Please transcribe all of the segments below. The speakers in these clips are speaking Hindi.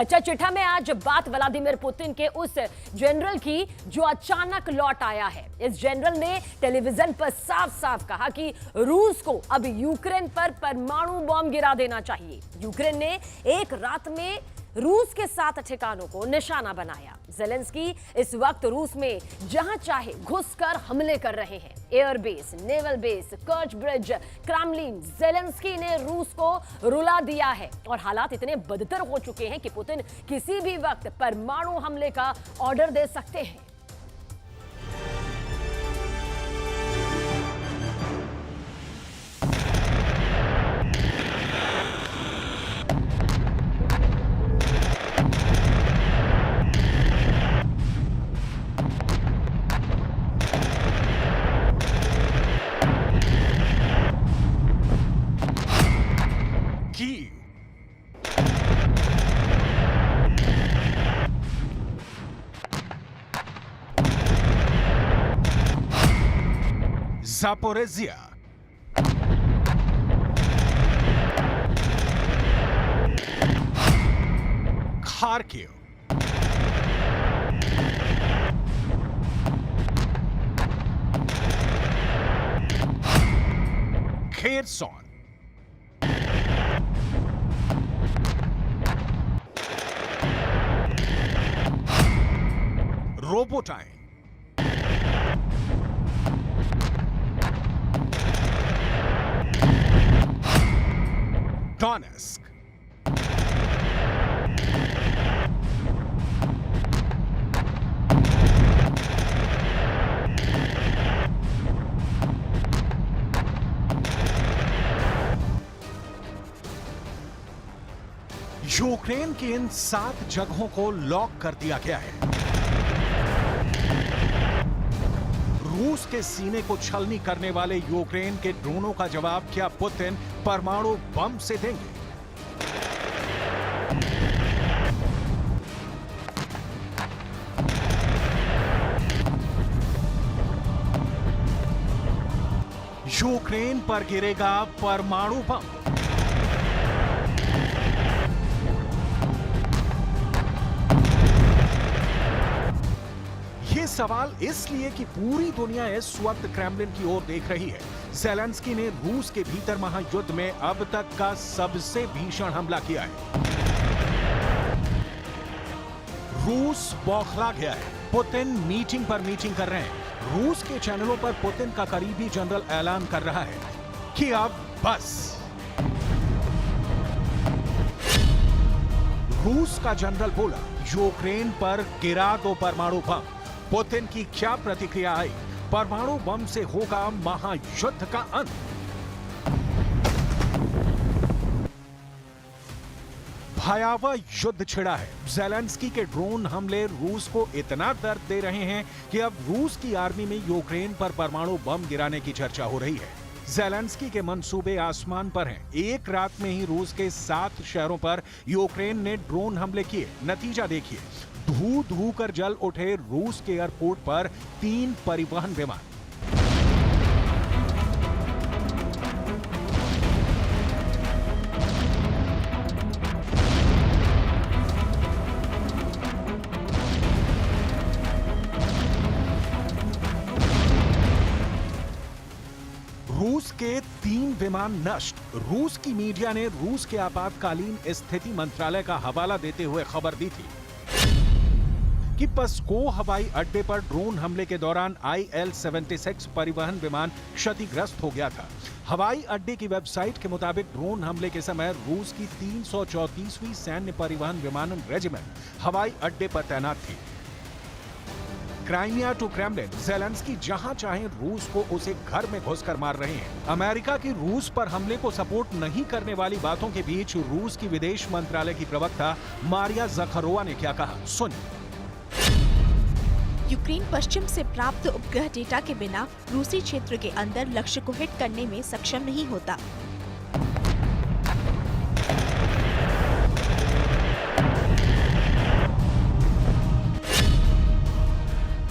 अच्छा, चिट्ठा में आज बात व्लादिमीर पुतिन के उस जनरल की जो अचानक लौट आया है। इस जनरल ने टेलीविजन पर साफ साफ कहा कि रूस को अब यूक्रेन पर परमाणु बम गिरा देना चाहिए। यूक्रेन ने एक रात में रूस के 7 ठिकानों को निशाना बनाया। ज़ेलेंस्की इस वक्त रूस में जहां चाहे घुसकर हमले कर रहे हैं। Airbase, naval base, कर्च bridge, Kremlin, Zelensky ने रूस को रुला दिया है और हालात इतने बदतर हो चुके हैं कि पुतिन किसी भी वक्त परमाणु हमले का ऑर्डर दे सकते हैं। Zaporizhia, Kharkiv, Kherson, Robotyne, Donetsk, Ukraine की इन 7 जगहों को लॉक कर दिया गया है। रूस के सीने को छलनी करने वाले यूक्रेन के ड्रोनों का जवाब क्या पुतिन परमाणु बम से देंगे? यूक्रेन पर गिरेगा परमाणु बम। ये सवाल इसलिए कि पूरी दुनिया इस वक्त क्रेमलिन की ओर देख रही है। ज़ेलेंस्की ने रूस के भीतर महायुद्ध में अब तक का सबसे भीषण हमला किया है। रूस बौखला गया है। पुतिन मीटिंग पर मीटिंग कर रहे हैं। रूस के चैनलों पर पुतिन का करीबी जनरल ऐलान कर रहा है कि अब बस। रूस का जनरल बोला, यूक्रेन पर गिरा दो परमाणु बम। पुतिन की क्या प्रतिक्रिया आई? परमाणु बम से होगा महायुद्ध का अंत। भयावह युद्ध छिड़ा है। ज़ेलेंस्की के ड्रोन हमले रूस को इतना दर्द दे रहे हैं कि अब रूस की आर्मी में यूक्रेन पर परमाणु बम गिराने की चर्चा हो रही है। ज़ेलेंस्की के मंसूबे आसमान पर हैं। एक रात में ही रूस के 7 शहरों पर यूक्रेन ने ड्रोन हमले किए। नतीजा देखिए, धू धू कर जल उठे रूस के एयरपोर्ट पर 3 परिवहन विमान। रूस के 3 विमान नष्ट। रूस की मीडिया ने रूस के आपातकालीन स्थिति मंत्रालय का हवाला देते हुए खबर दी थी कि पस्को हवाई अड्डे पर ड्रोन हमले के दौरान IL-76 परिवहन विमान क्षतिग्रस्त हो गया था। हवाई अड्डे की वेबसाइट के मुताबिक ड्रोन हमले के समय रूस की 334वीं सैन्य परिवहन विमानन रेजिमेंट हवाई अड्डे पर तैनात थी। क्राइमिया टू क्रेमलिन, ज़ेलेंस्की जहां चाहे रूस को उसे घर में घुसकर मार रहे हैं। अमेरिका की रूस पर हमले को सपोर्ट नहीं करने वाली बातों के बीच रूस की विदेश मंत्रालय की प्रवक्ता मारिया ज़खारोवा ने क्या कहा, सुनिए। यूक्रेन पश्चिम से प्राप्त उपग्रह डेटा के बिना रूसी क्षेत्र के अंदर लक्ष्य को हिट करने में सक्षम नहीं होता।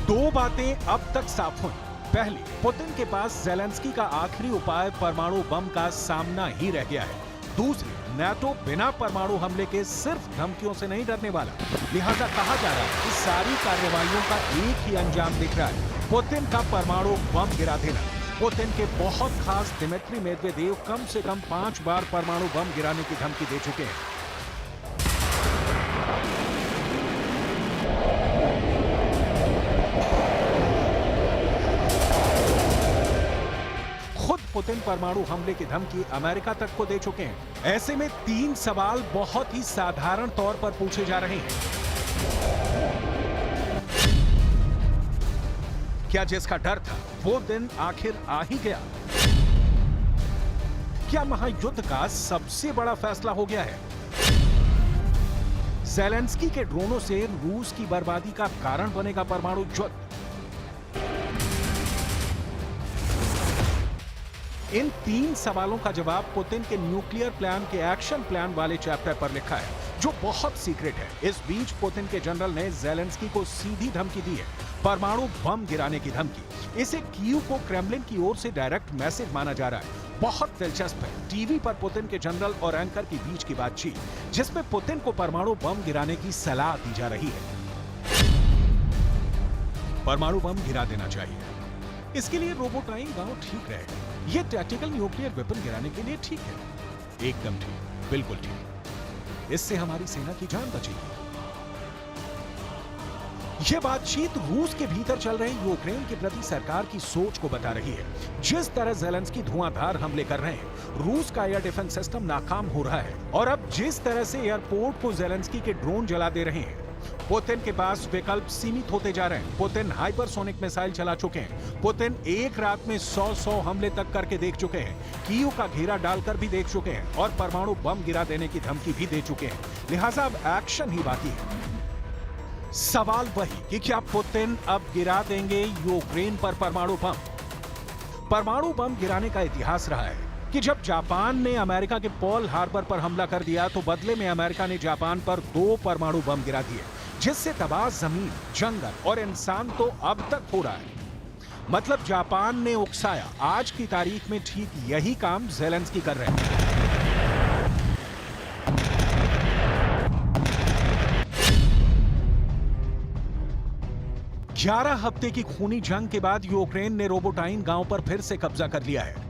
दो बातें अब तक साफ हुई। पहली, पुतिन के पास ज़ेलेंस्की का आखिरी उपाय परमाणु बम का सामना ही रह गया है। दूसरी, नाटो बिना परमाणु हमले के सिर्फ धमकियों से नहीं डरने वाला। लिहाजा कहा जा रहा है कि सारी कार्रवाइयों का एक ही अंजाम दिख रहा है, पुतिन का परमाणु बम गिरा देना। पुतिन के बहुत खास दिमित्री मेदवेदेव कम से कम 5 बार परमाणु बम गिराने की धमकी दे चुके हैं। खुद पुतिन परमाणु हमले की धमकी अमेरिका तक को दे चुके हैं। ऐसे में 3 सवाल बहुत ही साधारण तौर पर पूछे जा रहे हैं। क्या जिसका डर था वो दिन आखिर आ ही गया? क्या महायुद्ध का सबसे बड़ा फैसला हो गया है? ज़ेलेंस्की के ड्रोनों से रूस की बर्बादी का कारण बनेगा परमाणु युद्ध? इन 3 सवालों का जवाब पुतिन के न्यूक्लियर प्लान के एक्शन प्लान वाले चैप्टर पर लिखा है, जो बहुत सीक्रेट है। इस बीच पुतिन के जनरल ने ज़ेलेंस्की को सीधी धमकी दी है, परमाणु बम गिराने की धमकी। इसे कीव को क्रेमलिन की ओर से डायरेक्ट मैसेज माना जा रहा है। बहुत दिलचस्प है, टीवी पर पुतिन के जनरल और एंकर के बीच की बातचीत, जिसमें पुतिन को परमाणु बम गिराने की सलाह दी जा रही है। परमाणु बम गिरा देना चाहिए, इसके लिए रोबोटाइन गांव ठीक रहेगा। ये टैक्टिकल न्यूक्लियर वेपन गिराने के लिए ठीक है, एकदम ठीक, बिल्कुल ठीक। इससे हमारी सेना की जान बचेगी। यह बातचीत रूस के भीतर चल रहे यूक्रेन के प्रति सरकार की सोच को बता रही है। जिस तरह ज़ेलेंस्की धुआंधार हमले कर रहे हैं, रूस का एयर डिफेंस सिस्टम नाकाम हो रहा है, और अब जिस तरह से एयरपोर्ट को ज़ेलेंस्की के ड्रोन जला दे रहे हैं, पुतिन के पास विकल्प सीमित होते जा रहे हैं। पुतिन हाइपरसोनिक मिसाइल चला चुके हैं। पुतिन एक रात में 100 हमले तक करके देख चुके हैं। कीव का घेरा डालकर भी देख चुके हैं और परमाणु बम गिरा देने की धमकी भी दे चुके हैं। लिहाजा अब एक्शन ही बाकी है। सवाल वही कि क्या पुतिन अब गिरा देंगे यूक्रेन पर परमाणु बम? परमाणु बम गिराने का इतिहास रहा है कि जब जापान ने अमेरिका के पर्ल हार्बर पर हमला कर दिया, तो बदले में अमेरिका ने जापान पर 2 परमाणु बम गिरा दिए, जिससे तबाह जमीन, जंगल और इंसान तो अब तक हो रहा है। मतलब जापान ने उकसाया। आज की तारीख में ठीक यही काम ज़ेलेंस्की कर रहे हैं। ग्यारह हफ्ते की खूनी जंग के बाद यूक्रेन ने रोबोटाइन गांव पर फिर से कब्जा कर लिया है।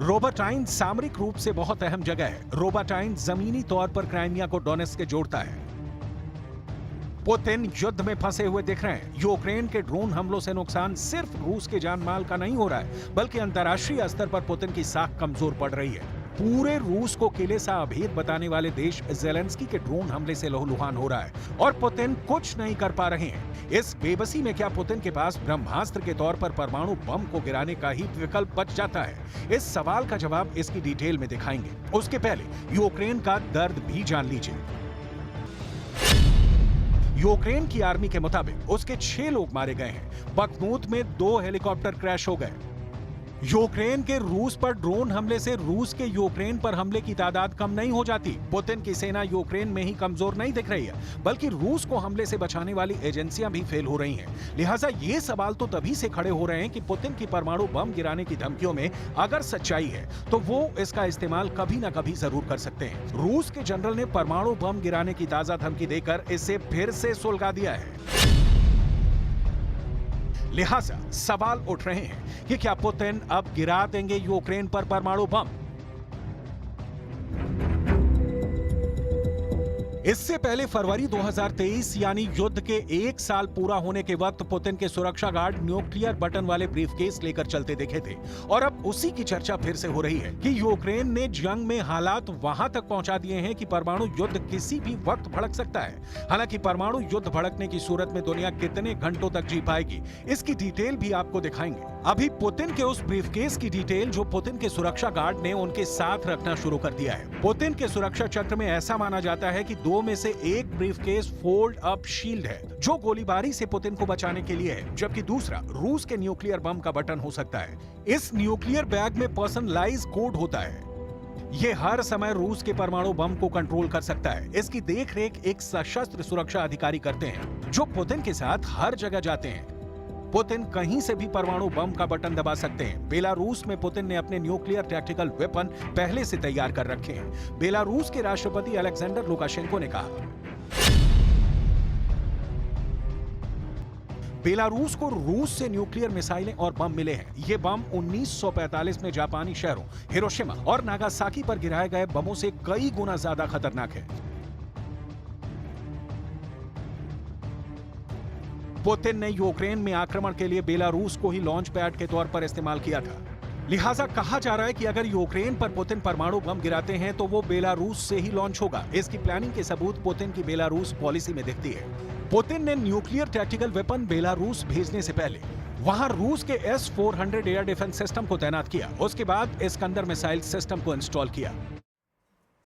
रोबोटाइन सामरिक रूप से बहुत अहम जगह है। रोबोटाइन जमीनी तौर पर क्राइमिया को डोनेट्स्क से जोड़ता है। पुतिन युद्ध में फंसे हुए दिख रहे हैं। यूक्रेन के ड्रोन हमलों से नुकसान सिर्फ रूस के जान माल का नहीं हो रहा है, बल्कि अंतर्राष्ट्रीय स्तर पर पुतिन की साख कमजोर पड़ रही है। पूरे रूस को किले सा अभेद बताने वाले देश ज़ेलेंस्की के ड्रोन हमले से लहूलुहान हो रहा है, और पुतिन कुछ नहीं कर पा रहे हैं। इस बेबसी में क्या पुतिन के पास ब्रह्मास्त्र के तौर पर परमाणु बम को गिराने का ही विकल्प बच जाता है? इस सवाल का जवाब इसकी डिटेल में दिखाएंगे। उसके पहले यूक्रेन का दर्द भी जान लीजिए। यूक्रेन की आर्मी के मुताबिक उसके 6 लोग मारे गए हैं। बखमूत में 2 हेलीकॉप्टर क्रैश हो गए। यूक्रेन के रूस पर ड्रोन हमले से रूस के यूक्रेन पर हमले की तादाद कम नहीं हो जाती। पुतिन की सेना यूक्रेन में ही कमजोर नहीं दिख रही है, बल्कि रूस को हमले से बचाने वाली एजेंसियां भी फेल हो रही हैं। लिहाजा ये सवाल तो तभी से खड़े हो रहे हैं कि पुतिन की परमाणु बम गिराने की धमकियों में अगर सच्चाई है, तो वो इसका इस्तेमाल कभी ना कभी जरूर कर सकते हैं। रूस के जनरल ने परमाणु बम गिराने की ताजा धमकी देकर इसे फिर से सुलगा दिया है। लिहाजा सवाल उठ रहे हैं कि क्या पुतिन अब गिरा देंगे यूक्रेन पर परमाणु बम? इससे पहले फरवरी 2023 यानी युद्ध के 1 साल पूरा होने के वक्त पुतिन के सुरक्षा गार्ड न्यूक्लियर बटन वाले ब्रीफकेस लेकर चलते दिखे थे, और अब उसी की चर्चा फिर से हो रही है कि यूक्रेन ने जंग में हालात वहां तक पहुंचा दिए हैं कि परमाणु युद्ध किसी भी वक्त भड़क सकता है। हालांकि परमाणु युद्ध भड़कने की सूरत में दुनिया कितने घंटों तक जी पाएगी, इसकी डिटेल भी आपको दिखाएंगे। अभी पुतिन के उस ब्रीफकेस की डिटेल जो पुतिन के सुरक्षा गार्ड ने उनके साथ रखना शुरू कर दिया है। पुतिन के सुरक्षा चक्र में ऐसा माना जाता है कि 2 में से एक ब्रीफकेस फोल्ड अप शील्ड है, जो गोलीबारी से पुतिन को बचाने के लिए है, जबकि दूसरा रूस के न्यूक्लियर बम का बटन हो सकता है। इस न्यूक्लियर बैग में पर्सनलाइज कोड होता है। ये हर समय रूस के परमाणु बम को कंट्रोल कर सकता है। इसकी देखरेख एक सशस्त्र सुरक्षा अधिकारी करते हैं, जो पुतिन के साथ हर जगह जाते हैं। पुतिन कहीं से भी परमाणु बम का बटन दबा सकते हैं। बेलारूस में पुतिन ने अपने न्यूक्लियर टैक्टिकल वेपन पहले से तैयार कर रखे हैं। बेलारूस के राष्ट्रपति अलेक्जेंडर लुकाशेंको ने कहा, बेलारूस को रूस से न्यूक्लियर मिसाइलें और बम मिले हैं। ये बम 1945 में जापानी शहरों हिरोशिमा और नागासाकी पर गिराए गए बमों से कई गुना ज्यादा खतरनाक है। पुतिन ने यूक्रेन में आक्रमण के लिए बेलारूस को ही लॉन्च पैड के तौर पर इस्तेमाल किया था। लिहाजा कहा जा रहा है कि अगर यूक्रेन पर पुतिन परमाणु बम गिराते हैं तो वो बेलारूस से ही लॉन्च होगा। इसकी प्लानिंग के सबूत पुतिन की बेलारूस पॉलिसी में दिखती है। पुतिन ने न्यूक्लियर टैक्टिकल वेपन बेलारूस भेजने से पहले वहां रूस के S-400 एयर डिफेंस सिस्टम को तैनात किया। उसके बाद इस्कंदर मिसाइल सिस्टम को इंस्टॉल किया।